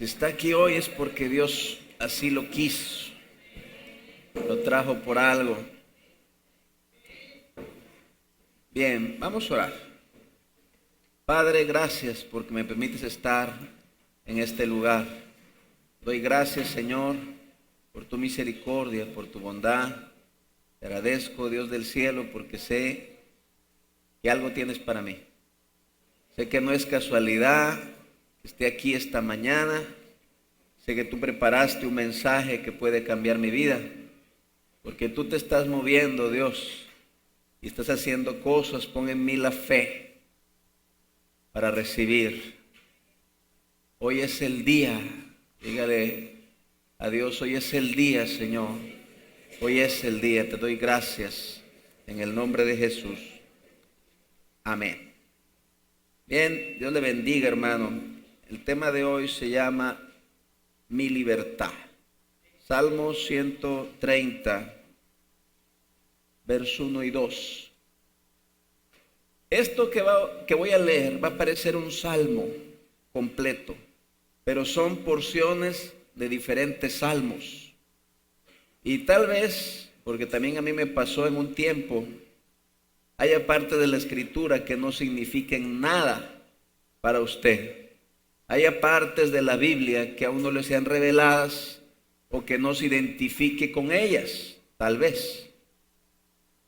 Si está aquí hoy es porque Dios así lo quiso, lo trajo por algo. Bien, vamos a orar. Padre, gracias porque me permites estar en este lugar. Doy gracias, Señor, por tu misericordia, por tu bondad. Te agradezco, Dios del cielo, porque sé que algo tienes para mí. Sé que no es casualidad que esté aquí esta mañana. Sé que tú preparaste un mensaje que puede cambiar mi vida, porque tú te estás moviendo, Dios, y estás haciendo cosas. Pon en mí la fe para recibir. Hoy es el día, dígale a Dios, hoy es el día, Señor. Hoy es el día, te doy gracias en el nombre de Jesús. Amén. Bien, Dios le bendiga, hermano. El tema de hoy se llama Mi libertad. Salmo 130, verso 1 y 2. Esto que voy a leer va a parecer un salmo completo, pero son porciones de diferentes salmos. Y tal vez, porque también a mí me pasó en un tiempo, haya parte de la escritura que no signifiquen nada para usted. Haya partes de la Biblia que aún no le sean reveladas o que no se identifique con ellas, tal vez.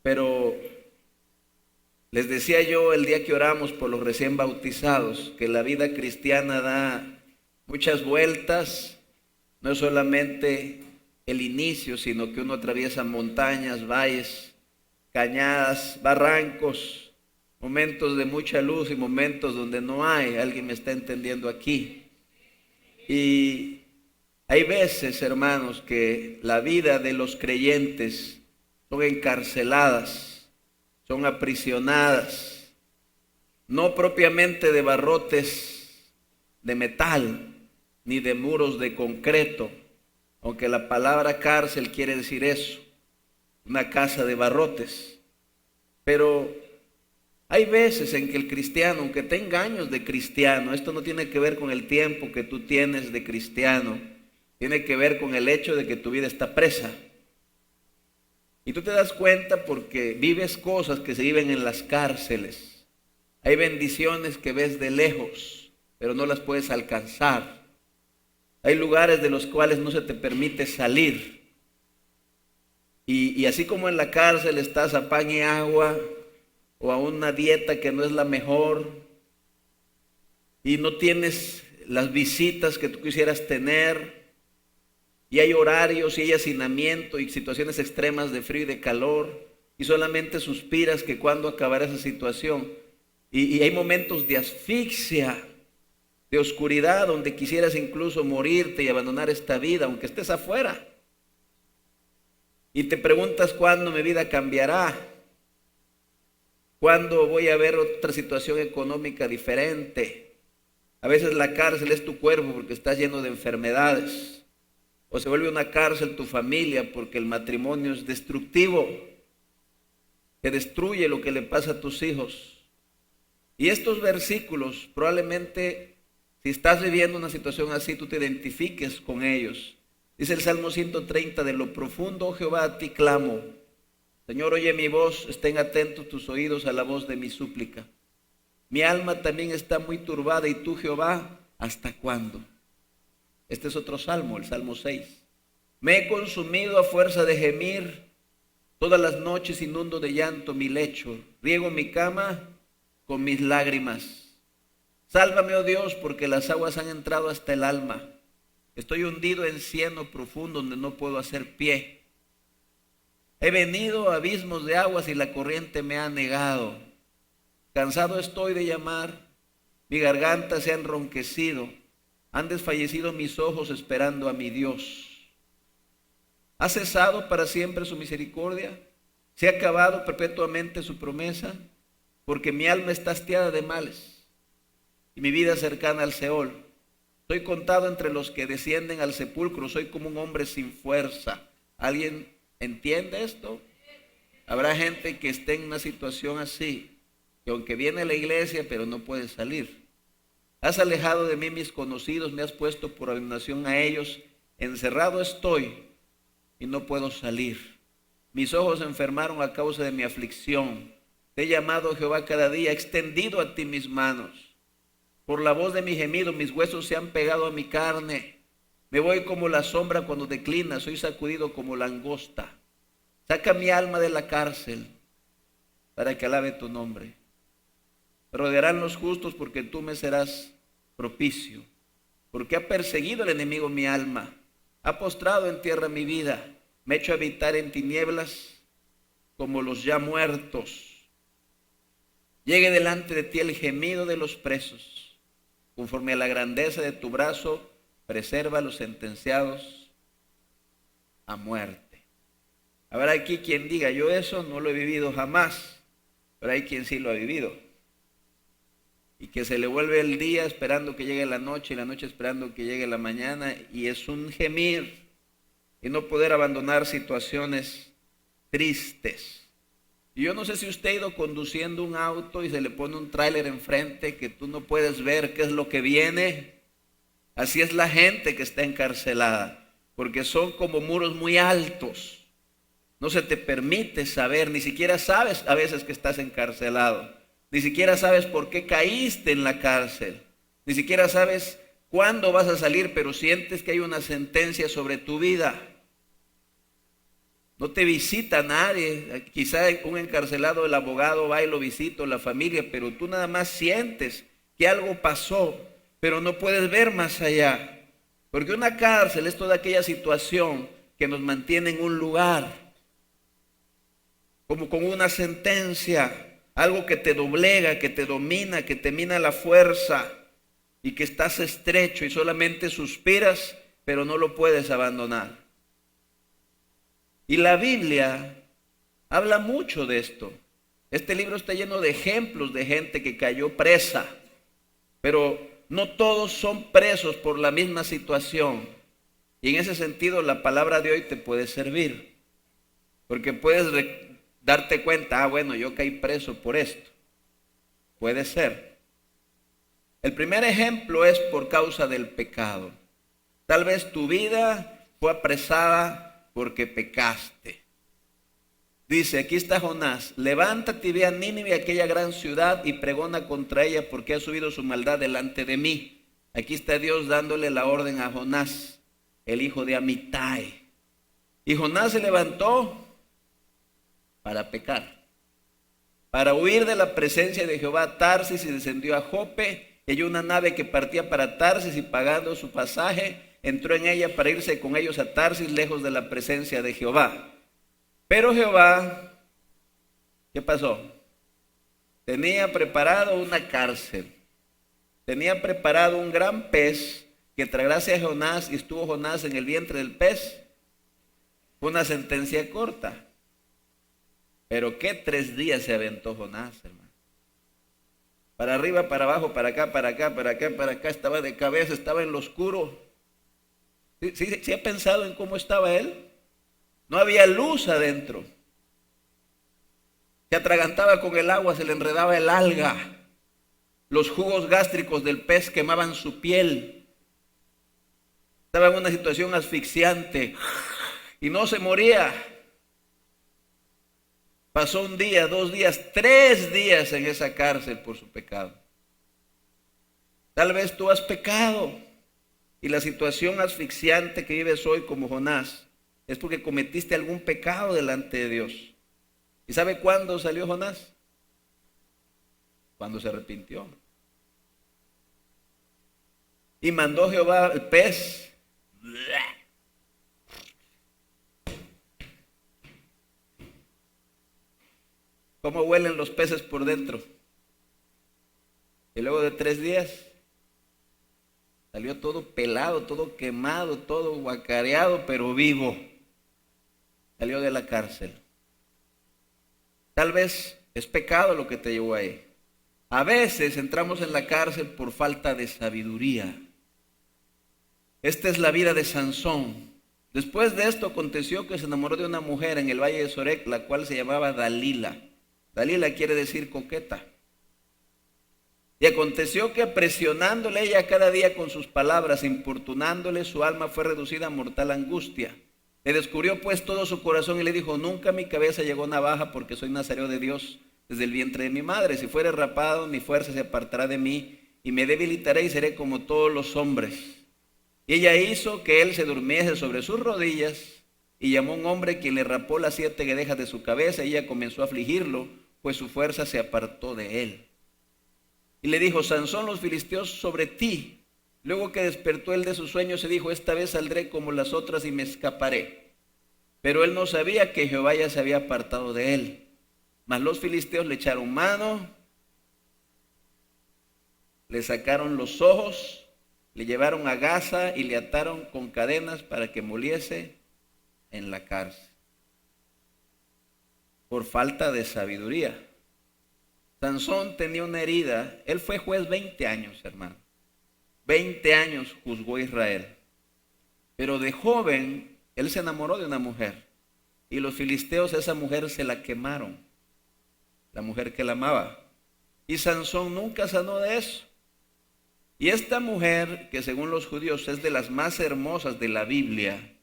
Pero les decía yo el día que oramos por los recién bautizados, que la vida cristiana da muchas vueltas, no es solamente el inicio, sino que uno atraviesa montañas, valles, cañadas, barrancos, momentos de mucha luz y momentos donde no hay. Alguien me está entendiendo aquí. Y hay veces, hermanos, que la vida de los creyentes son encarceladas, son aprisionadas, no propiamente de barrotes de metal, ni de muros de concreto, aunque la palabra cárcel quiere decir eso, una casa de barrotes. Pero hay veces en que el cristiano, aunque tenga años de cristiano, esto no tiene que ver con el tiempo que tú tienes de cristiano, tiene que ver con el hecho de que tu vida está presa. Y tú te das cuenta porque vives cosas que se viven en las cárceles. Hay bendiciones que ves de lejos, pero no las puedes alcanzar. Hay lugares de los cuales no se te permite salir. Y así como en la cárcel estás a pan y agua, o a una dieta que no es la mejor, y no tienes las visitas que tú quisieras tener, y hay horarios y hay hacinamiento y situaciones extremas de frío y de calor, y solamente suspiras que cuándo acabará esa situación, y hay momentos de asfixia, de oscuridad, donde quisieras incluso morirte y abandonar esta vida, aunque estés afuera, y te preguntas cuándo mi vida cambiará, cuándo voy a ver otra situación económica diferente. A veces la cárcel es tu cuerpo porque estás lleno de enfermedades, o se vuelve una cárcel tu familia porque el matrimonio es destructivo, que destruye lo que le pasa a tus hijos. Y estos versículos, probablemente si estás viviendo una situación así, tú te identifiques con ellos. Dice el Salmo 130, de lo profundo, oh Jehová, a ti clamo. Señor, oye mi voz, estén atentos tus oídos a la voz de mi súplica. Mi alma también está muy turbada, y tú, Jehová, ¿hasta cuándo? Este es otro salmo, el Salmo 6. Me he consumido a fuerza de gemir, todas las noches inundo de llanto mi lecho, riego mi cama con mis lágrimas. Sálvame, oh Dios, porque las aguas han entrado hasta el alma. Estoy hundido en cieno profundo donde no puedo hacer pie. He venido a abismos de aguas y la corriente me ha negado. Cansado estoy de llamar, mi garganta se ha enronquecido, han desfallecido mis ojos esperando a mi Dios. ¿Ha cesado para siempre su misericordia? ¿Se ha acabado perpetuamente su promesa? Porque mi alma está hastiada de males y mi vida cercana al Seol. Soy contado entre los que descienden al sepulcro, soy como un hombre sin fuerza. ¿Alguien entiende esto? Habrá gente que esté en una situación así, que aunque viene a la iglesia, pero no puede salir. Has alejado de mí mis conocidos, me has puesto por abominación a ellos. Encerrado estoy y no puedo salir. Mis ojos se enfermaron a causa de mi aflicción. Te he llamado, Jehová, cada día, he extendido a ti mis manos. Por la voz de mi gemido, mis huesos se han pegado a mi carne. Me voy como la sombra cuando declina, soy sacudido como langosta. Saca mi alma de la cárcel, para que alabe tu nombre. Rodearán los justos porque tú me serás propicio. Porque ha perseguido el enemigo mi alma, ha postrado en tierra mi vida, me ha hecho habitar en tinieblas como los ya muertos. Llegue delante de ti el gemido de los presos, conforme a la grandeza de tu brazo, preserva a los sentenciados a muerte. Habrá aquí quien diga, yo eso no lo he vivido jamás, pero hay quien sí lo ha vivido. Y que se le vuelve el día esperando que llegue la noche y la noche esperando que llegue la mañana, y es un gemir y no poder abandonar situaciones tristes. Y yo no sé si usted ha ido conduciendo un auto y se le pone un tráiler enfrente que tú no puedes ver qué es lo que viene. Así es la gente que está encarcelada, porque son como muros muy altos. No se te permite saber, ni siquiera sabes a veces que estás encarcelado. Ni siquiera sabes por qué caíste en la cárcel. Ni siquiera sabes cuándo vas a salir, pero sientes que hay una sentencia sobre tu vida. No te visita nadie. Quizá un encarcelado, el abogado va y lo visita, la familia, pero tú nada más sientes que algo pasó, pero no puedes ver más allá. Porque una cárcel es toda aquella situación que nos mantiene en un lugar, como con una sentencia. Algo que te doblega, que te domina, que te mina la fuerza y que estás estrecho y solamente suspiras, pero no lo puedes abandonar. Y la Biblia habla mucho de esto. Este libro está lleno de ejemplos de gente que cayó presa, pero no todos son presos por la misma situación. Y en ese sentido la palabra de hoy te puede servir, porque puedes darte cuenta, bueno, yo caí preso por esto. Puede ser. El primer ejemplo es por causa del pecado. Tal vez tu vida fue apresada porque pecaste. Dice, aquí está Jonás, levántate y ve a Nínive, aquella gran ciudad, y pregona contra ella porque ha subido su maldad delante de mí. Aquí está Dios dándole la orden a Jonás, el hijo de Amitai. Y Jonás se levantó para pecar, para huir de la presencia de Jehová a Tarsis, y descendió a Jope. Y halló una nave que partía para Tarsis, y pagando su pasaje, entró en ella para irse con ellos a Tarsis, lejos de la presencia de Jehová. Pero Jehová, ¿qué pasó? Tenía preparado una cárcel, tenía preparado un gran pez que tragase a Jonás, y estuvo Jonás en el vientre del pez. Fue una sentencia corta. Pero qué 3 días se aventó Jonás, hermano. Para arriba, para abajo, para acá, para acá, para acá, para acá. Estaba de cabeza, estaba en lo oscuro. ¿Sí ha pensado en cómo estaba él? No había luz adentro. Se atragantaba con el agua, se le enredaba el alga. Los jugos gástricos del pez quemaban su piel. Estaba en una situación asfixiante y no se moría. Pasó 1 día, 2 días, 3 días en esa cárcel por su pecado. Tal vez tú has pecado y la situación asfixiante que vives hoy como Jonás es porque cometiste algún pecado delante de Dios. ¿Y sabe cuándo salió Jonás? Cuando se arrepintió. Y mandó Jehová el pez. ¿Cómo huelen los peces por dentro? Y luego de 3 días salió todo pelado, todo quemado, todo guacareado, pero vivo. Salió de la cárcel. Tal vez es pecado lo que te llevó ahí. A veces entramos en la cárcel por falta de sabiduría. Esta es la vida de Sansón. Después de esto aconteció que se enamoró de una mujer en el valle de Sorek, la cual se llamaba Dalila. Dalila quiere decir coqueta. Y aconteció que presionándole ella cada día con sus palabras, importunándole, su alma fue reducida a mortal angustia. Le descubrió pues todo su corazón y le dijo: nunca a mi cabeza llegó navaja, porque soy nazareo de Dios desde el vientre de mi madre. Si fuere rapado, mi fuerza se apartará de mí, y me debilitaré y seré como todos los hombres. Y ella hizo que él se durmiese sobre sus rodillas, y llamó a un hombre quien le rapó las 7 guedejas de su cabeza, y ella comenzó a afligirlo, pues su fuerza se apartó de él. Y le dijo: Sansón, los filisteos sobre ti. Luego que despertó él de su sueño, se dijo: esta vez saldré como las otras y me escaparé. Pero él no sabía que Jehová ya se había apartado de él. Mas los filisteos le echaron mano, le sacaron los ojos, le llevaron a Gaza y le ataron con cadenas para que muriese en la cárcel. Por falta de sabiduría. Sansón tenía una herida. Él fue juez 20 años, hermano. 20 años juzgó a Israel. Pero de joven, él se enamoró de una mujer. Y los filisteos a esa mujer se la quemaron. La mujer que la amaba. Y Sansón nunca sanó de eso. Y esta mujer, que según los judíos es de las más hermosas de la Biblia,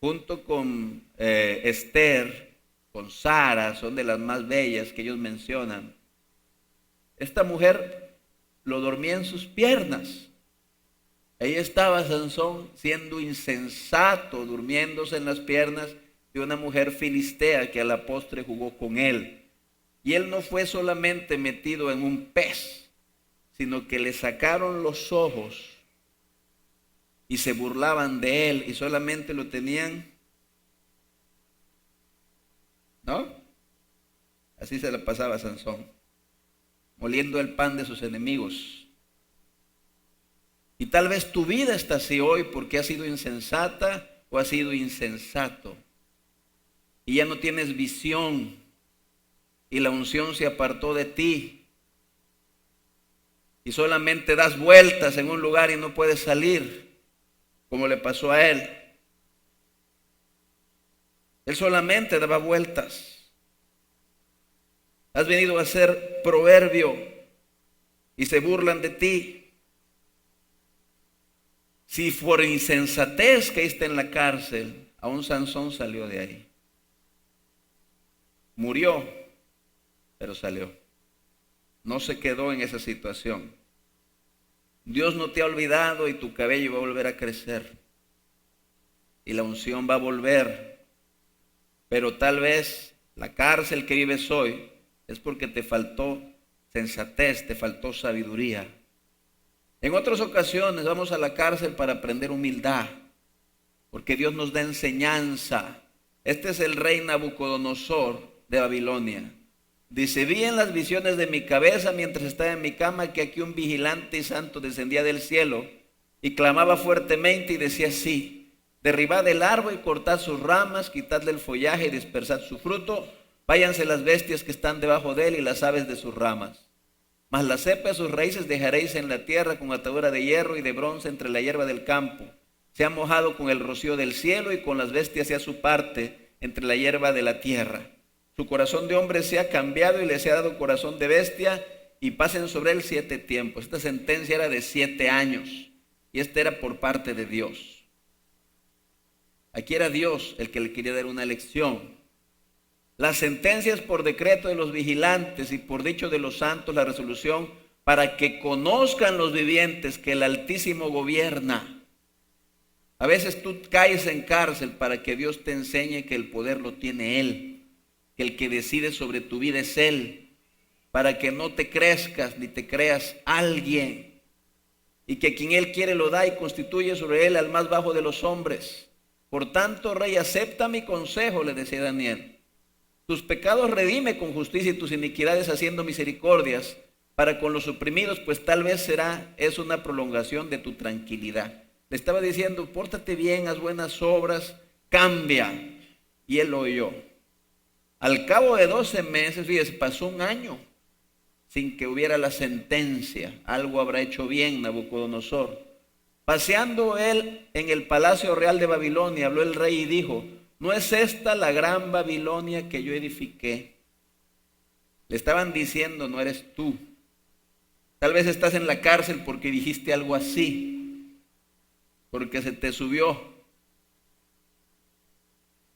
junto con Esther, con Sara, son de las más bellas que ellos mencionan. Esta mujer lo dormía en sus piernas. Ahí estaba Sansón siendo insensato, durmiéndose en las piernas de una mujer filistea que a la postre jugó con él. Y él no fue solamente metido en un pez, sino que le sacaron los ojos y se burlaban de él y solamente lo tenían, ¿no? Así se la pasaba a Sansón, moliendo el pan de sus enemigos. Y tal vez tu vida está así hoy porque has sido insensata o has sido insensato. Y ya no tienes visión y la unción se apartó de ti. Y solamente das vueltas en un lugar y no puedes salir, como le pasó a él. Él solamente daba vueltas. Has venido a ser proverbio y se burlan de ti. Si por insensatez caíste en la cárcel, aún Sansón salió de ahí. Murió, pero salió. No se quedó en esa situación. Dios no te ha olvidado y tu cabello va a volver a crecer. Y la unción va a volver. Pero tal vez la cárcel que vives hoy es porque te faltó sensatez, te faltó sabiduría. En otras ocasiones vamos a la cárcel para aprender humildad, porque Dios nos da enseñanza. Este es el rey Nabucodonosor de Babilonia. Dice: vi en las visiones de mi cabeza mientras estaba en mi cama que aquí un vigilante y santo descendía del cielo y clamaba fuertemente y decía así: derribad el árbol y cortad sus ramas, quitadle el follaje y dispersad su fruto, váyanse las bestias que están debajo de él y las aves de sus ramas. Mas la cepa de sus raíces dejaréis en la tierra con atadura de hierro y de bronce entre la hierba del campo. Se ha mojado con el rocío del cielo y con las bestias sea su parte entre la hierba de la tierra. Su corazón de hombre se ha cambiado y le se ha dado corazón de bestia, y pasen sobre él 7 tiempos. Esta sentencia era de 7 años y esta era por parte de Dios. Aquí era Dios el que le quería dar una lección. Las sentencias por decreto de los vigilantes y por dicho de los santos, la resolución para que conozcan los vivientes que el Altísimo gobierna. A veces tú caes en cárcel para que Dios te enseñe que el poder lo tiene Él, que el que decide sobre tu vida es Él, para que no te crezcas ni te creas alguien, y que quien Él quiere lo da y constituye sobre Él al más bajo de los hombres. Por tanto, rey, acepta mi consejo, le decía Daniel. Tus pecados redime con justicia y tus iniquidades haciendo misericordias para con los oprimidos, pues tal vez es una prolongación de tu tranquilidad. Le estaba diciendo: pórtate bien, haz buenas obras, cambia. Y él lo oyó. Al cabo de 12 meses, fíjese, pasó un año sin que hubiera la sentencia. Algo habrá hecho bien Nabucodonosor. Paseando él en el palacio real de Babilonia, habló el rey y dijo: ¿no es esta la gran Babilonia que yo edifiqué? Le estaban diciendo: no eres tú. Tal vez estás en la cárcel porque dijiste algo así, porque se te subió.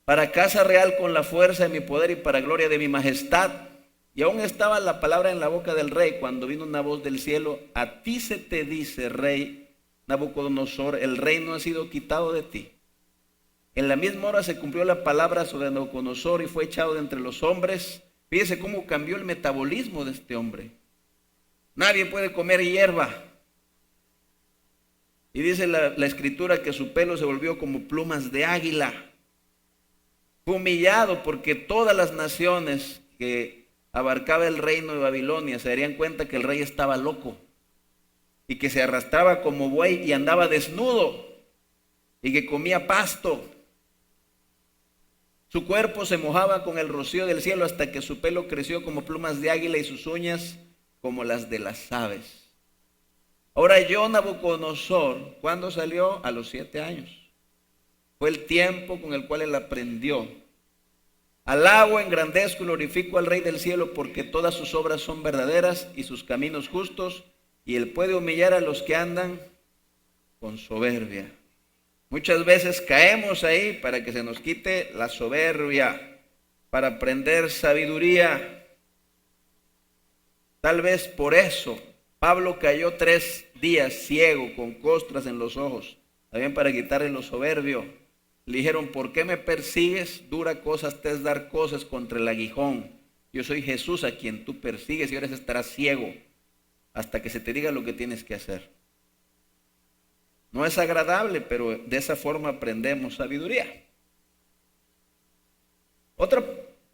Para casa real con la fuerza de mi poder y para gloria de mi majestad. Y aún estaba la palabra en la boca del rey cuando vino una voz del cielo: a ti se te dice, rey Nabucodonosor, el reino ha sido quitado de ti. En la misma hora se cumplió la palabra sobre Nabucodonosor y fue echado de entre los hombres. Fíjese cómo cambió el metabolismo de este hombre. Nadie puede comer hierba. Y dice la escritura que su pelo se volvió como plumas de águila. Fue humillado porque todas las naciones que abarcaba el reino de Babilonia se darían cuenta que el rey estaba loco y que se arrastraba como buey y andaba desnudo y que comía pasto. Su cuerpo se mojaba con el rocío del cielo hasta que su pelo creció como plumas de águila y sus uñas como las de las aves. Ahora yo, Nabucodonosor, ¿cuándo salió? A los 7 años. Fue el tiempo con el cual él aprendió. Alabo, engrandezco y glorifico al Rey del cielo porque todas sus obras son verdaderas y sus caminos justos, y él puede humillar a los que andan con soberbia. Muchas veces caemos ahí para que se nos quite la soberbia, para aprender sabiduría. Tal vez por eso Pablo cayó 3 días ciego, con costras en los ojos, también para quitarle lo soberbio. Le dijeron: ¿por qué me persigues? Dura cosas te es dar cosas contra el aguijón. Yo soy Jesús a quien tú persigues y ahora estarás ciego hasta que se te diga lo que tienes que hacer. No es agradable, pero de esa forma aprendemos sabiduría. Otra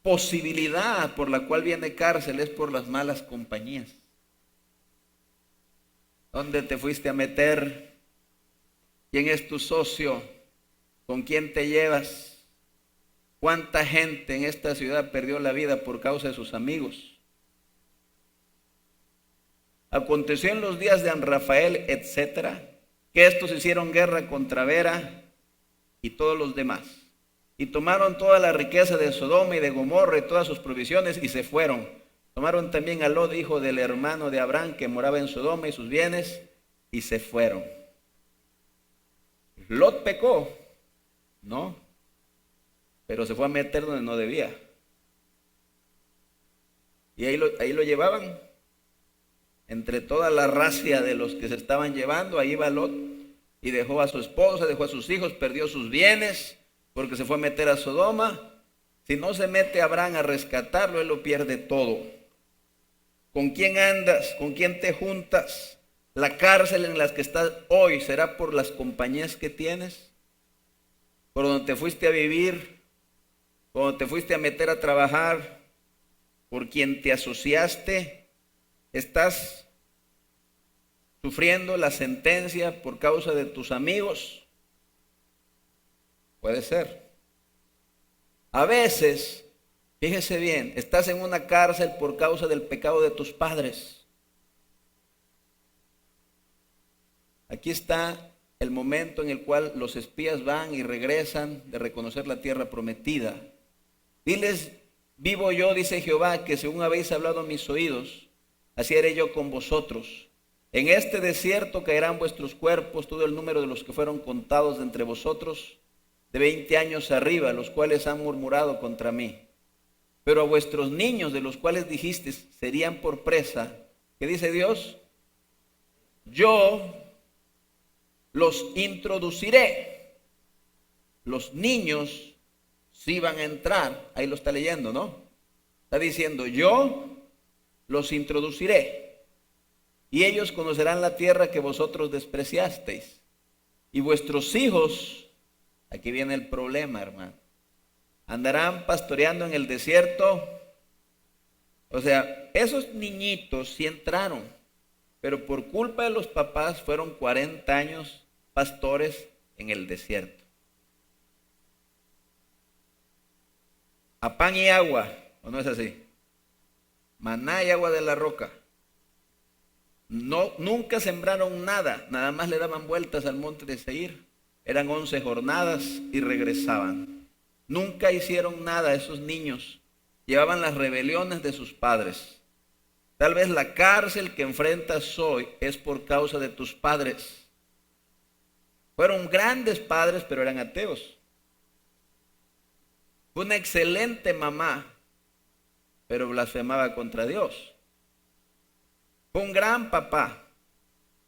posibilidad por la cual viene cárcel es por las malas compañías. ¿Dónde te fuiste a meter? ¿Quién es tu socio? ¿Con quién te llevas? ¿Cuánta gente en esta ciudad perdió la vida por causa de sus amigos? Aconteció en los días de Amrafael, etcétera, que estos hicieron guerra contra Vera y todos los demás, y tomaron toda la riqueza de Sodoma y de Gomorra y todas sus provisiones y se fueron. Tomaron también a Lot, hijo del hermano de Abraham, que moraba en Sodoma, y sus bienes, y se fueron. Lot pecó, no, pero se fue a meter donde no debía. Y ahí lo llevaban. Entre toda la racia de los que se estaban llevando, ahí iba Lot y dejó a su esposa, dejó a sus hijos, perdió sus bienes porque se fue a meter a Sodoma. Si no se mete Abraham a rescatarlo, él lo pierde todo. ¿Con quién andas? ¿Con quién te juntas? La cárcel en la que estás hoy será por las compañías que tienes, por donde te fuiste a vivir, por donde te fuiste a meter a trabajar, por quien te asociaste. ¿Estás sufriendo la sentencia por causa de tus amigos? Puede ser. A veces, fíjese bien, estás en una cárcel por causa del pecado de tus padres. Aquí está el momento en el cual los espías van y regresan de reconocer la tierra prometida. Diles: vivo yo, dice Jehová, que según habéis hablado a mis oídos, así haré yo con vosotros. En este desierto caerán vuestros cuerpos, todo el número de los que fueron contados de entre vosotros, de 20 años arriba, los cuales han murmurado contra mí. Pero a vuestros niños, de los cuales dijiste serían por presa, ¿qué dice Dios? Yo los introduciré. Los niños sí van a entrar. Ahí lo está leyendo, ¿no? Está diciendo: yo los introduciré, y ellos conocerán la tierra que vosotros despreciasteis. Y vuestros hijos, aquí viene el problema, hermano, andarán pastoreando en el desierto. O sea, esos niñitos sí entraron, pero por culpa de los papás fueron 40 años pastores en el desierto. A pan y agua, ¿o no es así? Maná y agua de la roca. No, nunca sembraron nada, nada más le daban vueltas al monte de Seir. Eran 11 jornadas y regresaban. Nunca hicieron nada esos niños. Llevaban las rebeliones de sus padres. Tal vez la cárcel que enfrentas hoy es por causa de tus padres. Fueron grandes padres, pero eran ateos. Fue una excelente mamá, pero blasfemaba contra Dios. Fue un gran papá,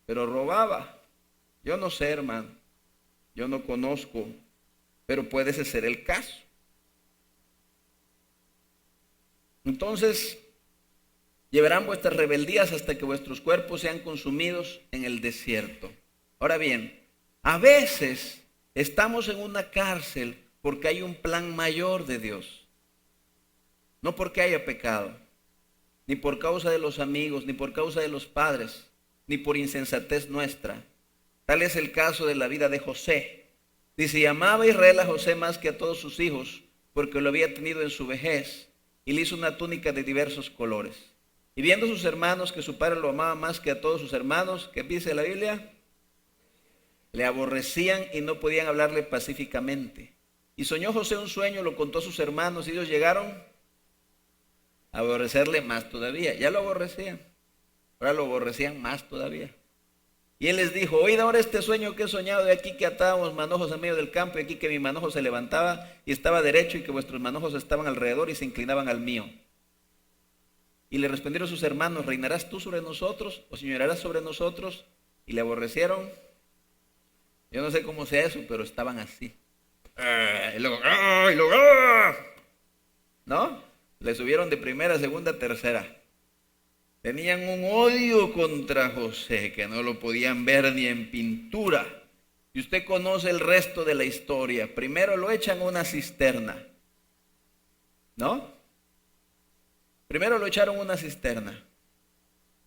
pero robaba. Yo no sé, hermano, yo no conozco, pero puede ser el caso. Entonces, llevarán vuestras rebeldías hasta que vuestros cuerpos sean consumidos en el desierto. Ahora bien, a veces estamos en una cárcel porque hay un plan mayor de Dios. No porque haya pecado, ni por causa de los amigos, ni por causa de los padres, ni por insensatez nuestra. Tal es el caso de la vida de José. Dice, y amaba Israel a José más que a todos sus hijos, porque lo había tenido en su vejez, y le hizo una túnica de diversos colores. Y viendo sus hermanos que su padre lo amaba más que a todos sus hermanos, ¿qué dice la Biblia? Le aborrecían y no podían hablarle pacíficamente. Y soñó José un sueño, lo contó a sus hermanos, y ellos llegaron a aborrecerle más todavía. Ya lo aborrecían, ahora lo aborrecían más todavía. Y él les dijo, oíd ahora este sueño que he soñado, de aquí que atábamos manojos en medio del campo, y aquí que mi manojo se levantaba y estaba derecho, y que vuestros manojos estaban alrededor y se inclinaban al mío. Y le respondieron sus hermanos, ¿reinarás tú sobre nosotros o señorarás sobre nosotros? Y le aborrecieron. Yo no sé cómo sea eso, pero estaban así. Y luego, ¿no? Le subieron de primera, segunda, tercera. Tenían un odio contra José que no lo podían ver ni en pintura. Y usted conoce el resto de la historia. Primero lo echan a una cisterna, ¿no? Primero lo echaron a una cisterna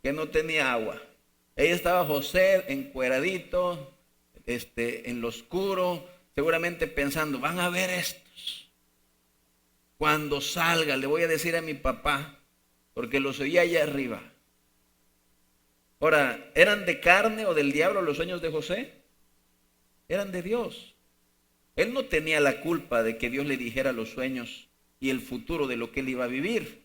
que no tenía agua. Ahí estaba José encueradito, en lo oscuro, seguramente pensando, van a ver estos. Cuando salga le voy a decir a mi papá, porque los oía allá arriba. Ahora, ¿eran de carne o del diablo los sueños de José? Eran de Dios. Él no tenía la culpa de que Dios le dijera los sueños y el futuro de lo que él iba a vivir.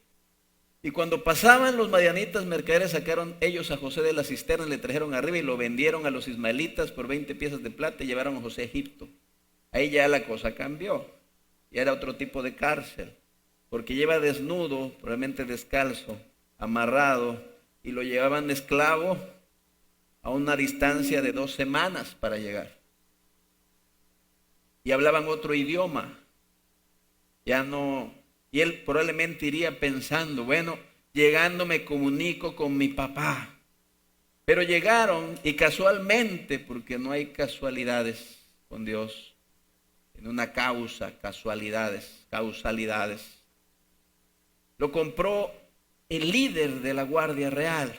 Y cuando pasaban los madianitas mercaderes, sacaron ellos a José de la cisterna, le trajeron arriba y lo vendieron a los ismaelitas por 20 piezas de plata y llevaron a José a Egipto. Ahí ya la cosa cambió. Ya era otro tipo de cárcel, porque lleva desnudo, probablemente descalzo, amarrado, y lo llevaban esclavo a una distancia de 2 semanas para llegar. Y hablaban otro idioma. Ya no, y él probablemente iría pensando, bueno, llegando me comunico con mi papá. Pero llegaron y casualmente, porque no hay casualidades con Dios, en una causa, causalidades. Lo compró el líder de la Guardia Real.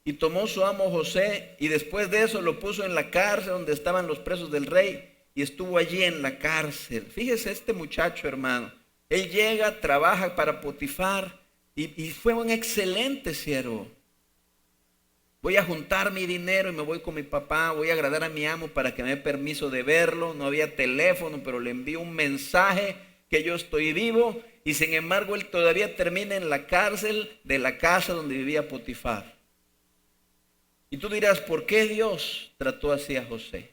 Y tomó su amo José y después de eso lo puso en la cárcel donde estaban los presos del rey y estuvo allí en la cárcel. Fíjese este muchacho, hermano. Él llega, trabaja para Potifar y fue un excelente siervo. Voy a juntar mi dinero y me voy con mi papá, voy a agradar a mi amo para que me dé permiso de verlo. No había teléfono, pero le envío un mensaje que yo estoy vivo y sin embargo él todavía termina en la cárcel de la casa donde vivía Potifar. Y tú dirás, ¿por qué Dios trató así a José?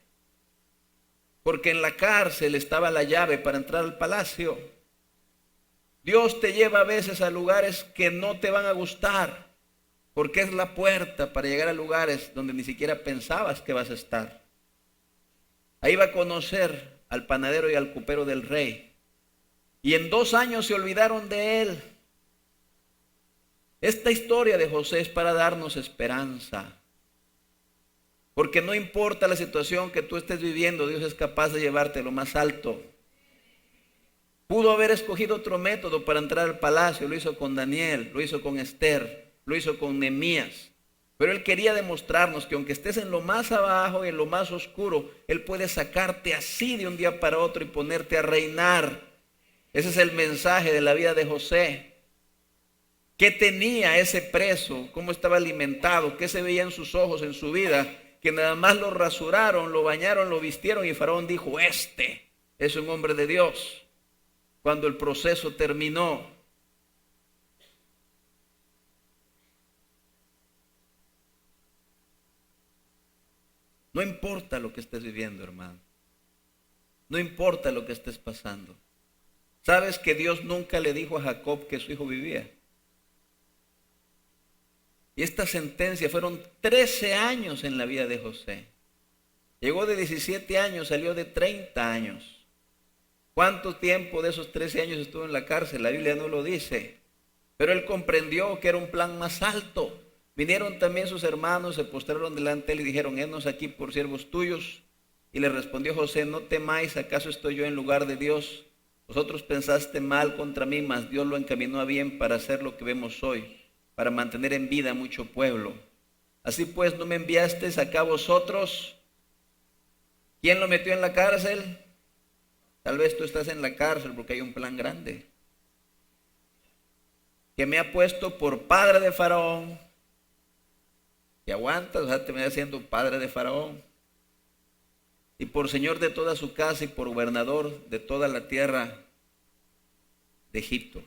Porque en la cárcel estaba la llave para entrar al palacio. Dios te lleva a veces a lugares que no te van a gustar, porque es la puerta para llegar a lugares donde ni siquiera pensabas que vas a estar. Ahí va a conocer al panadero y al copero del rey. Y en 2 años se olvidaron de él. Esta historia de José es para darnos esperanza. Porque no importa la situación que tú estés viviendo, Dios es capaz de llevarte a lo más alto. Pudo haber escogido otro método para entrar al palacio, lo hizo con Daniel, lo hizo con Esther, lo hizo con Nehemías. Pero él quería demostrarnos que aunque estés en lo más abajo y en lo más oscuro, él puede sacarte así de un día para otro y ponerte a reinar. Ese es el mensaje de la vida de José. ¿Qué tenía ese preso? ¿Cómo estaba alimentado? ¿Qué se veía en sus ojos, en su vida? Que nada más lo rasuraron, lo bañaron, lo vistieron y Faraón dijo, este es un hombre de Dios. Cuando el proceso terminó, No importa lo que estés viviendo, hermano. No importa lo que estés pasando. ¿Sabes que Dios nunca le dijo a Jacob que su hijo vivía? Y esta sentencia fueron 13 años en la vida de José. Llegó de 17 años, salió de 30 años. ¿Cuánto tiempo de esos 13 años estuvo en la cárcel? La Biblia no lo dice. Pero él comprendió que era un plan más alto. Vinieron también sus hermanos, se postraron delante de él y dijeron: henos aquí por siervos tuyos. Y le respondió José: no temáis, ¿acaso estoy yo en lugar de Dios? Vosotros pensaste mal contra mí, mas Dios lo encaminó a bien para hacer lo que vemos hoy, para mantener en vida mucho pueblo. Así pues, ¿no me enviasteis acá vosotros? ¿Quién lo metió en la cárcel? Tal vez tú estás en la cárcel porque hay un plan grande, que me ha puesto por padre de Faraón. Y aguantas, o sea, te voy haciendo padre de Faraón, y por señor de toda su casa, y por gobernador de toda la tierra de Egipto.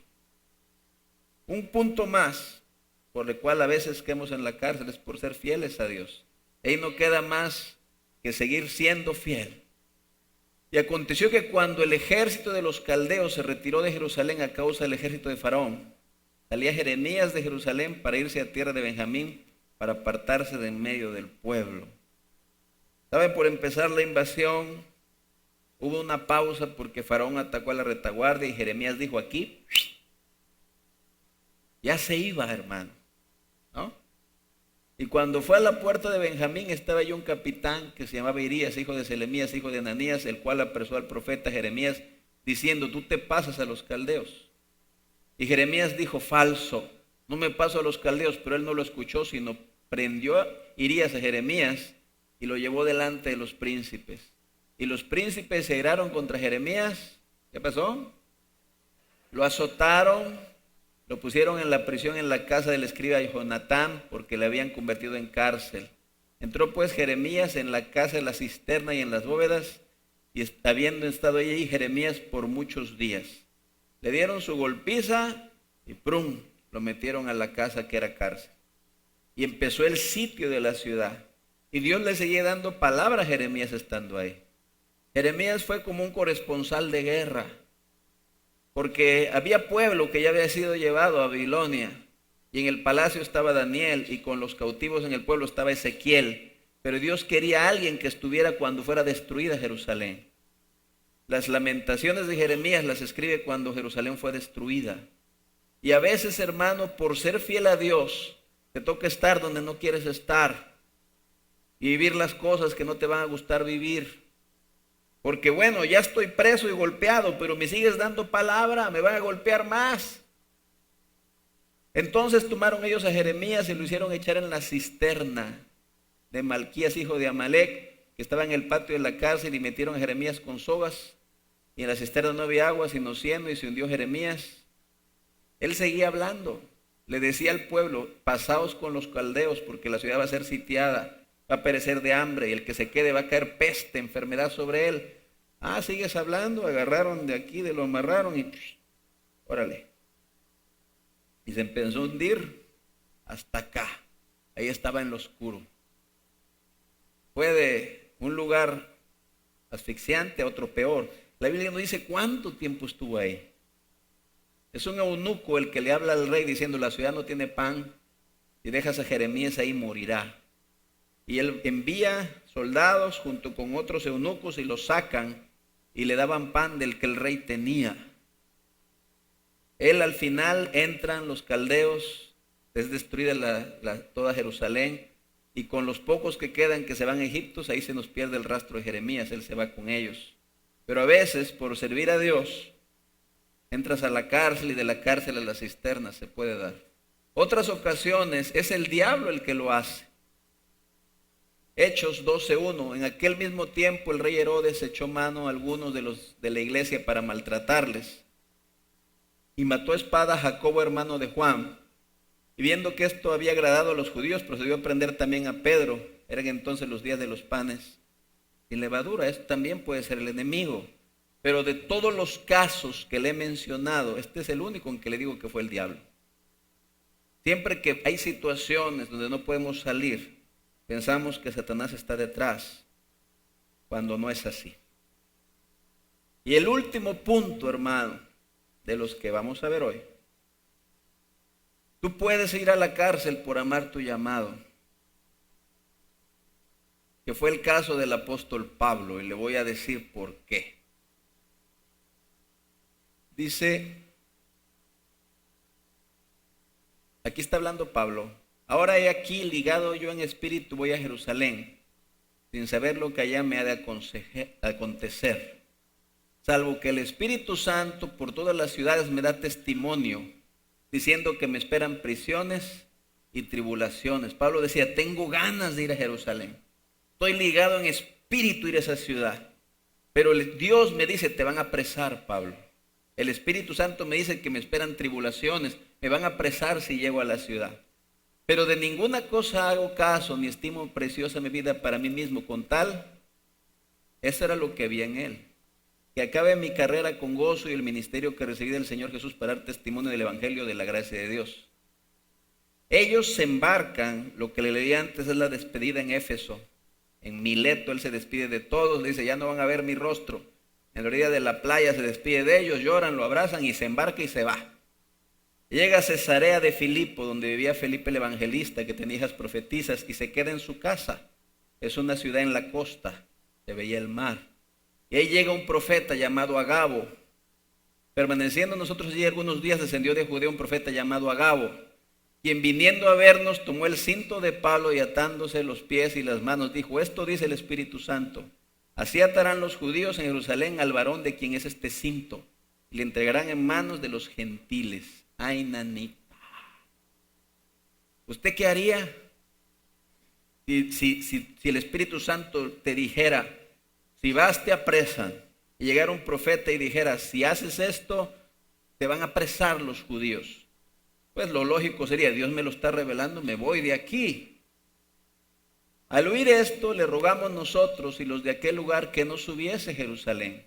Un punto más por el cual a veces quedamos en la cárcel es por ser fieles a Dios. Ahí no queda más que seguir siendo fiel. Y aconteció que cuando el ejército de los caldeos se retiró de Jerusalén a causa del ejército de Faraón, salía Jeremías de Jerusalén para irse a tierra de Benjamín, para apartarse de en medio del pueblo. ¿Sabe? Por empezar la invasión, hubo una pausa porque Faraón atacó a la retaguardia y Jeremías dijo: aquí ya se iba, hermano, ¿no? Y cuando fue a la puerta de Benjamín, estaba allí un capitán que se llamaba Irías, hijo de Selemías, hijo de Ananías, el cual apresó al profeta Jeremías, diciendo: tú te pasas a los caldeos. Y Jeremías dijo: falso, no me paso a los caldeos. Pero él no lo escuchó, sino prendió a Irías a Jeremías y lo llevó delante de los príncipes. Y los príncipes se iraron contra Jeremías. ¿Qué pasó? Lo azotaron, lo pusieron en la prisión en la casa del escriba Jonatán, porque le habían convertido en cárcel. Entró pues Jeremías en la casa de la cisterna y en las bóvedas, y habiendo estado allí Jeremías por muchos días. Le dieron su golpiza y ¡prum!, lo metieron a la casa que era cárcel. Y empezó el sitio de la ciudad. Y Dios le seguía dando palabra a Jeremías estando ahí. Jeremías fue como un corresponsal de guerra, porque había pueblo que ya había sido llevado a Babilonia, y en el palacio estaba Daniel, y con los cautivos en el pueblo estaba Ezequiel. Pero Dios quería a alguien que estuviera cuando fuera destruida Jerusalén. Las lamentaciones de Jeremías las escribe cuando Jerusalén fue destruida. Y a veces, hermano, por ser fiel a Dios, te toca estar donde no quieres estar y vivir las cosas que no te van a gustar vivir. Porque bueno, ya estoy preso y golpeado, pero me sigues dando palabra, me van a golpear más. Entonces tomaron ellos a Jeremías y lo hicieron echar en la cisterna de Malquías, hijo de Amalec, que estaba en el patio de la cárcel, y metieron a Jeremías con sogas, y en la cisterna no había agua sino cieno, y se hundió Jeremías. Él seguía hablando, le decía al pueblo: pasaos con los caldeos, porque la ciudad va a ser sitiada, va a perecer de hambre, y el que se quede va a caer peste, enfermedad sobre él. Ah, sigues hablando. Agarraron de aquí, lo amarraron y órale. Y se empezó a hundir hasta acá. Ahí estaba en lo oscuro. Fue de un lugar asfixiante a otro peor. La Biblia no dice cuánto tiempo estuvo ahí. Es un eunuco el que le habla al rey diciendo: la ciudad no tiene pan, si dejas a Jeremías ahí morirá. Y él envía soldados junto con otros eunucos y los sacan y le daban pan del que el rey tenía. Él al final entran los caldeos, es destruida toda Jerusalén, y con los pocos que quedan que se van a Egipto, ahí se nos pierde el rastro de Jeremías, él se va con ellos. Pero a veces, por servir a Dios, entras a la cárcel, y de la cárcel a la cisterna se puede dar. Otras ocasiones es el diablo el que lo hace. Hechos 12:1. En aquel mismo tiempo el rey Herodes echó mano a algunos de los de la iglesia para maltratarles, y mató a espada a Jacobo, hermano de Juan. Y viendo que esto había agradado a los judíos, procedió a prender también a Pedro. Eran entonces los días de los panes sin levadura. Esto también puede ser el enemigo. Pero de todos los casos que le he mencionado, este es el único en que le digo que fue el diablo. Siempre que hay situaciones donde no podemos salir, pensamos que Satanás está detrás, cuando no es así. Y el último punto, hermano, de los que vamos a ver hoy. Tú puedes ir a la cárcel por amar tu llamado, que fue el caso del apóstol Pablo, y le voy a decir por qué. Dice, aquí está hablando Pablo, ahora he aquí ligado yo en espíritu voy a Jerusalén, sin saber lo que allá me ha de acontecer, salvo que el Espíritu Santo por todas las ciudades me da testimonio, diciendo que me esperan prisiones y tribulaciones. Pablo decía, tengo ganas de ir a Jerusalén, estoy ligado en espíritu a ir a esa ciudad, pero Dios me dice, te van a apresar, Pablo. El Espíritu Santo me dice que me esperan tribulaciones, me van a apresar si llego a la ciudad. Pero de ninguna cosa hago caso, ni estimo preciosa mi vida para mí mismo, con tal, eso era lo que vi en él, que acabe mi carrera con gozo y el ministerio que recibí del Señor Jesús para dar testimonio del Evangelio de la gracia de Dios. Ellos se embarcan, lo que le leí antes es la despedida en Éfeso. En Mileto él se despide de todos, le dice, ya no van a ver mi rostro. En la orilla de la playa se despide de ellos, lloran, lo abrazan y se embarca y se va. Llega a Cesarea de Filipo, donde vivía Felipe el evangelista, que tenía hijas profetisas, y se queda en su casa. Es una ciudad en la costa, se veía el mar. Y ahí llega un profeta llamado Agabo. Permaneciendo nosotros allí algunos días, descendió de Judea un profeta llamado Agabo, quien viniendo a vernos tomó el cinto de Pablo y atándose los pies y las manos, dijo, esto dice el Espíritu Santo, así atarán los judíos en Jerusalén al varón de quien es este cinto, y le entregarán en manos de los gentiles. Ay, nanita. ¿Usted qué haría si el Espíritu Santo te dijera, si vas te apresan, y llegara un profeta y dijera, si haces esto, te van a apresar los judíos? Pues lo lógico sería, Dios me lo está revelando, me voy de aquí. Al oír esto, le rogamos nosotros y los de aquel lugar que no subiese a Jerusalén.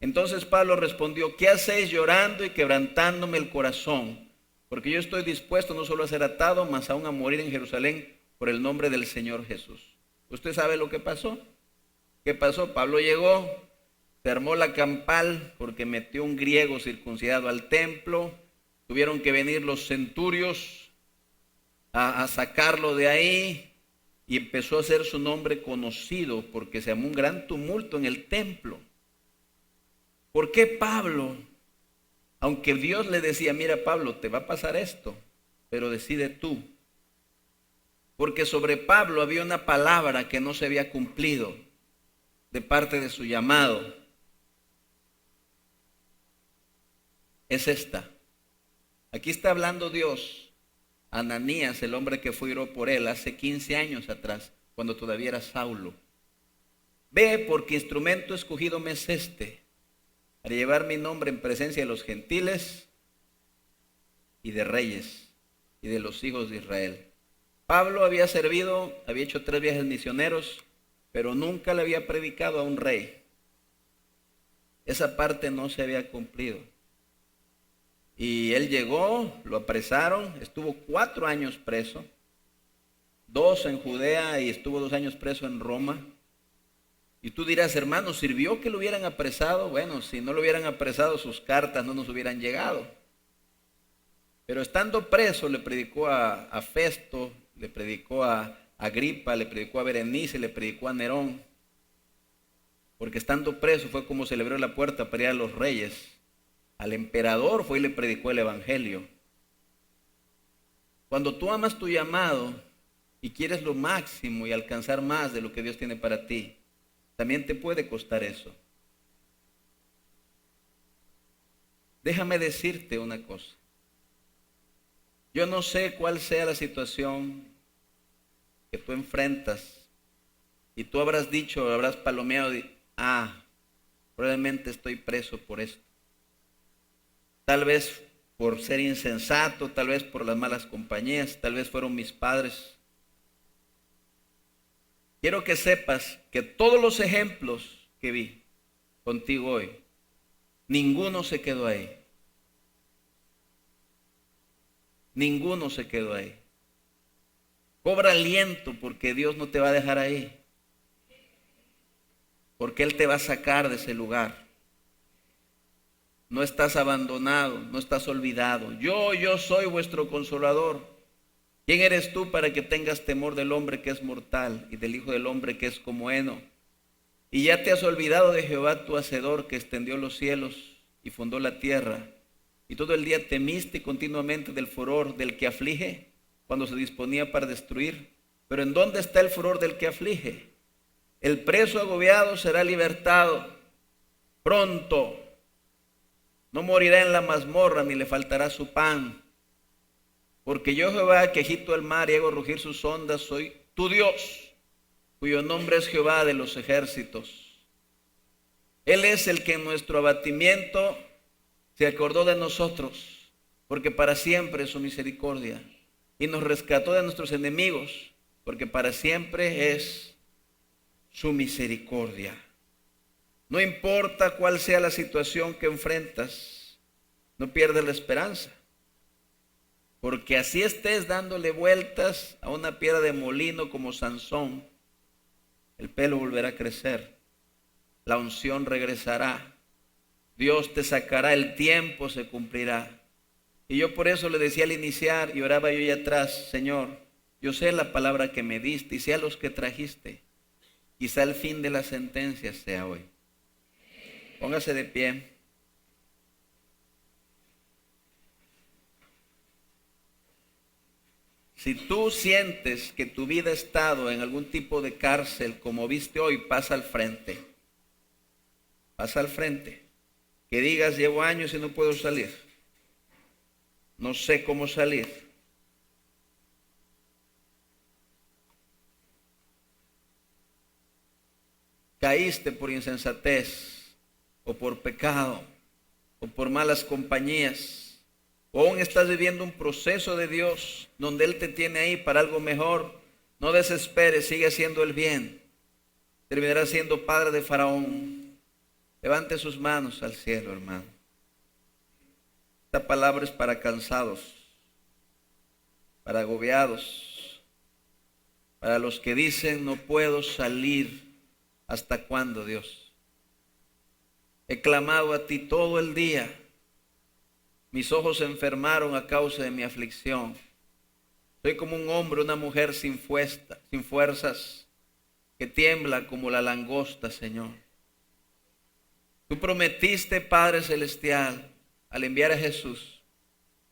Entonces Pablo respondió, ¿qué hacéis llorando y quebrantándome el corazón? Porque yo estoy dispuesto no solo a ser atado, mas aún a morir en Jerusalén por el nombre del Señor Jesús. ¿Usted sabe lo que pasó? ¿Qué pasó? Pablo llegó, se armó la campal porque metió un griego circuncidado al templo. Tuvieron que venir los centurios a sacarlo de ahí y empezó a hacer su nombre conocido porque se armó un gran tumulto en el templo. ¿Por qué Pablo, aunque Dios le decía, mira Pablo, te va a pasar esto, pero decide tú? Porque sobre Pablo había una palabra que no se había cumplido de parte de su llamado. Es esta. Aquí está hablando Dios a Ananías, el hombre que fue herido por él hace 15 años atrás, cuando todavía era Saulo. Ve, porque instrumento escogido me es este, para llevar mi nombre en presencia de los gentiles y de reyes y de los hijos de Israel. Pablo había servido, había hecho 3 viajes misioneros, pero nunca le había predicado a un rey. Esa parte no se había cumplido. Y él llegó, lo apresaron, estuvo 4 años preso, 2 en Judea y estuvo 2 años preso en Roma. Y tú dirás, hermano, ¿sirvió que lo hubieran apresado? Bueno, si no lo hubieran apresado, sus cartas no nos hubieran llegado. Pero estando preso, le predicó a Festo, le predicó a Agripa, le predicó a Berenice, le predicó a Nerón. Porque estando preso fue como se le abrió la puerta para ir a los reyes. Al emperador fue y le predicó el evangelio. Cuando tú amas tu llamado y quieres lo máximo y alcanzar más de lo que Dios tiene para ti, también te puede costar eso. Déjame decirte una cosa. Yo no sé cuál sea la situación que tú enfrentas y tú habrás dicho, habrás palomeado, probablemente estoy preso por esto. Tal vez por ser insensato, tal vez por las malas compañías, tal vez fueron mis padres. Quiero que sepas que todos los ejemplos que vi contigo hoy, ninguno se quedó ahí. Ninguno se quedó ahí. Cobra aliento, porque Dios no te va a dejar ahí. Porque Él te va a sacar de ese lugar. No estás abandonado, no estás olvidado. Yo soy vuestro consolador. ¿Quién eres tú para que tengas temor del hombre que es mortal y del Hijo del hombre que es como heno? Y ya te has olvidado de Jehová tu Hacedor, que extendió los cielos y fundó la tierra. Y todo el día temiste continuamente del furor del que aflige, cuando se disponía para destruir. Pero ¿en dónde está el furor del que aflige? El preso agobiado será libertado pronto. No morirá en la mazmorra, ni le faltará su pan. Porque yo, Jehová, que agito el mar y hago rugir sus ondas, soy tu Dios, cuyo nombre es Jehová de los ejércitos. Él es el que en nuestro abatimiento se acordó de nosotros, porque para siempre es su misericordia. Y nos rescató de nuestros enemigos, porque para siempre es su misericordia. No importa cuál sea la situación que enfrentas, no pierdas la esperanza. Porque así estés dándole vueltas a una piedra de molino como Sansón, el pelo volverá a crecer, la unción regresará, Dios te sacará, el tiempo se cumplirá. Y yo por eso le decía al iniciar y oraba yo allá atrás: Señor, yo sé la palabra que me diste y sé a los que trajiste. Quizá el fin de la sentencia sea hoy. Póngase de pie. Si tú sientes que tu vida ha estado en algún tipo de cárcel como viste hoy, pasa al frente. Pasa al frente. Que digas: llevo años y no puedo salir. No sé cómo salir. Caíste por insensatez, o por pecado, o por malas compañías, o aún estás viviendo un proceso de Dios donde Él te tiene ahí para algo mejor. No desesperes, sigue haciendo el bien. Terminarás siendo padre de Faraón. Levante sus manos al cielo, hermano. Esta palabra es para cansados, para agobiados, para los que dicen: no puedo salir. ¿Hasta cuándo, Dios? He clamado a ti todo el día. Mis ojos se enfermaron a causa de mi aflicción. Soy como un hombre, una mujer sin fuerzas, que tiembla como la langosta, Señor. Tú prometiste, Padre Celestial, al enviar a Jesús,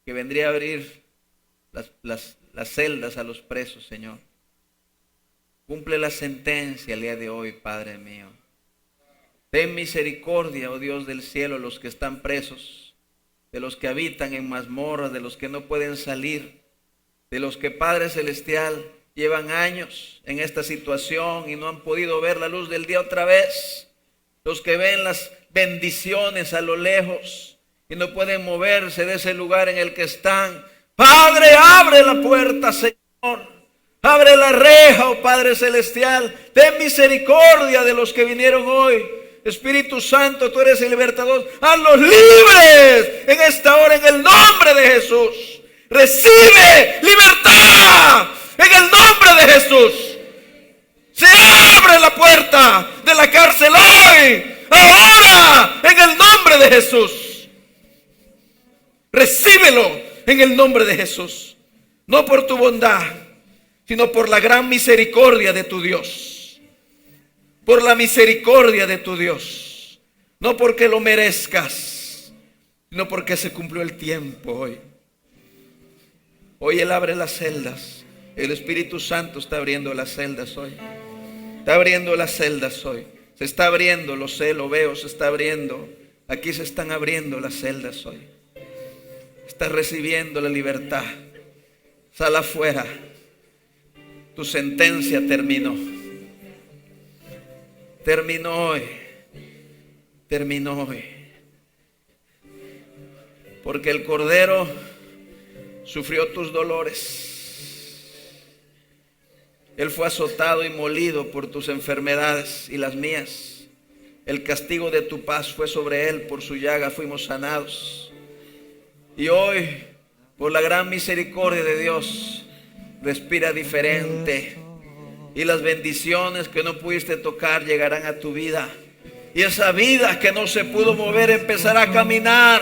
que vendría a abrir las celdas a los presos, Señor. Cumple la sentencia el día de hoy, Padre mío. Ten misericordia, oh Dios del cielo, los que están presos, de los que habitan en mazmorras, de los que no pueden salir, de los que, Padre Celestial, llevan años en esta situación y no han podido ver la luz del día otra vez. Los que ven las bendiciones a lo lejos y no pueden moverse de ese lugar en el que están. Padre, abre la puerta, Señor. Abre la reja, oh Padre Celestial. Ten misericordia de los que vinieron hoy. Espíritu Santo, tú eres el libertador. Hazlos libres en esta hora en el nombre de Jesús. Recibe libertad en el nombre de Jesús. Se abre la puerta de la cárcel hoy, ahora, en el nombre de Jesús. Recíbelo en el nombre de Jesús. No por tu bondad, sino por la gran misericordia de tu Dios. Por la misericordia de tu Dios. No porque lo merezcas, sino porque se cumplió el tiempo hoy. Hoy Él abre las celdas. El Espíritu Santo está abriendo las celdas hoy. Está abriendo las celdas hoy. Se está abriendo, lo sé, lo veo, se está abriendo. Aquí se están abriendo las celdas hoy. Estás recibiendo la libertad. Sal afuera. Tu sentencia terminó. Terminó hoy. Terminó hoy. Porque el Cordero sufrió tus dolores. Él fue azotado y molido por tus enfermedades y las mías. El castigo de tu paz fue sobre Él, por su llaga fuimos sanados. Y hoy, por la gran misericordia de Dios, respira diferente. Y las bendiciones que no pudiste tocar llegarán a tu vida. Y esa vida que no se pudo mover empezará a caminar.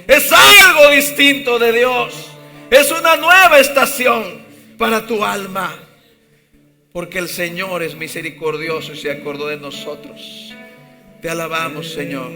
Es algo distinto de Dios. Es una nueva estación para tu alma. Porque el Señor es misericordioso y se acordó de nosotros. Te alabamos, Señor.